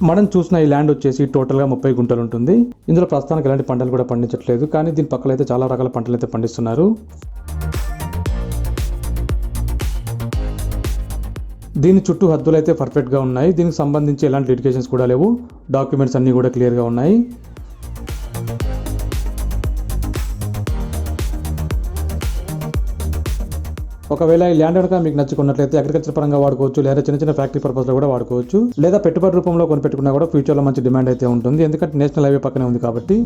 మనం చూసిన ఈ ల్యాండ్ వచ్చేసి టోటల్గా 30 గుంటలు ఉంటుంది. ఇందులో ప్రస్తుతానికి ఎలాంటి పంటలు కూడా పండించట్లేదు, కానీ దీని పక్కన అయితే చాలా రకాల పంటలు అయితే పండిస్తున్నారు. దీని చుట్టూ హద్దులు అయితే పర్ఫెక్ట్గా ఉన్నాయి. దీనికి సంబంధించి ఎలాంటి లిటిగేషన్స్ కూడా లేవు. డాక్యుమెంట్స్ అన్నీ కూడా క్లియర్గా ఉన్నాయి. ఒకవేళ ఈ ల్యాండ్ కనుక మీకు నచ్చుకున్నట్లయితే అగ్రికల్చర్ పరంగా వాడుకోవచ్చు, లేదా చిన్న చిన్న ఫ్యాక్టరీ పర్పస్లో కూడా వాడుకోవచ్చు, లేదా పెట్టుబడి రూపంలో కొనిపెట్టుకున్నా కూడా ఫ్యూచర్లో మంచి డిమాండ్ అయితే ఉంటుంది. ఎందుకంటే నేషనల్ హైవే పక్కనే ఉంది కాబట్టి.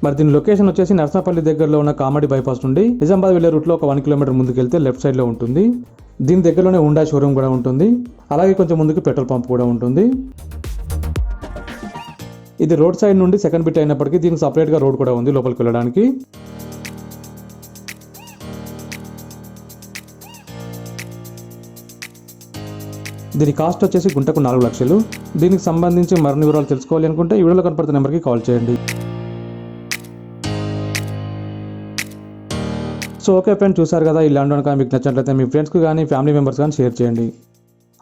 మరి దీని లొకేషన్ వచ్చేసి నర్సాపల్లి దగ్గరలో ఉన్న కామెడీ బైపాస్ నుండి నిజామాబాద్ వెళ్ళే రూట్లో ఒక 1 కిలోమీటర్ ముందుకు వెళ్తే లెఫ్ట్ సైడ్లో ఉంటుంది. దీని దగ్గరలోనే హుండా షోరూమ్ కూడా ఉంటుంది. అలాగే కొంచెం ముందుకు పెట్రోల్ పంప్ కూడా ఉంటుంది. ఇది రోడ్ సైడ్ నుండి సెకండ్ బిట్ అయినప్పటికీ దీనికి సపరేట్గా రోడ్ కూడా ఉంది లోపలికి వెళ్ళడానికి. దీని కాస్ట్ వచ్చేసి గుంటకు 4 లక్షలు. దీనికి సంబంధించి మరిన్ని వివరాలు తెలుసుకోవాలి అనుకుంటే ఈ వీడియోలో కనపడుతున్న నెంబర్కి కాల్ చేయండి. సో ఓకే ఫ్రెండ్స్, చూసారు కదా, ఈ ల్యాండ్ కనుక మీకు నచ్చినట్లయితే మీ ఫ్రెండ్స్కి కానీ ఫ్యామిలీ మెంబర్స్ కానీ షేర్ చేయండి.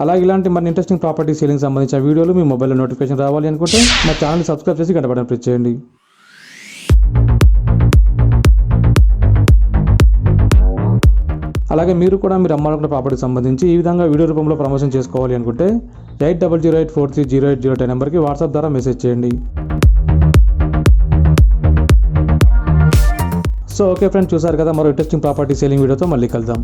అలాగే ఇలాంటి మరి ఇంట్రెస్టింగ్ ప్రాపర్టీ సేలింగ్ సంబంధించిన వీడియోలు మీ మొబైల్లో నోటిఫికేషన్ రావాలి అనుకుంటే మా ఛానల్ని సబ్స్క్రైబ్ చేసి గంట బటన్ ప్రెస్ చేయండి. అలాగే మీరు కూడా మీరు అమ్మాలనుకున్న ప్రాపర్టీకి సంబంధించి ఈ విధంగా వీడియో రూపంలో ప్రమోషన్ చేసుకోవాలి అనుకుంటే 8008430808 నెంబర్కి వాట్సాప్ ద్వారా మెసేజ్ చేయండి. సో ఓకే ఫ్రెండ్స్, చూసారు కదా, మరో ఇంట్రెస్టింగ్ ప్రాపర్టీ సేలింగ్ వీడియోతో మళ్ళీ కలుద్దాం.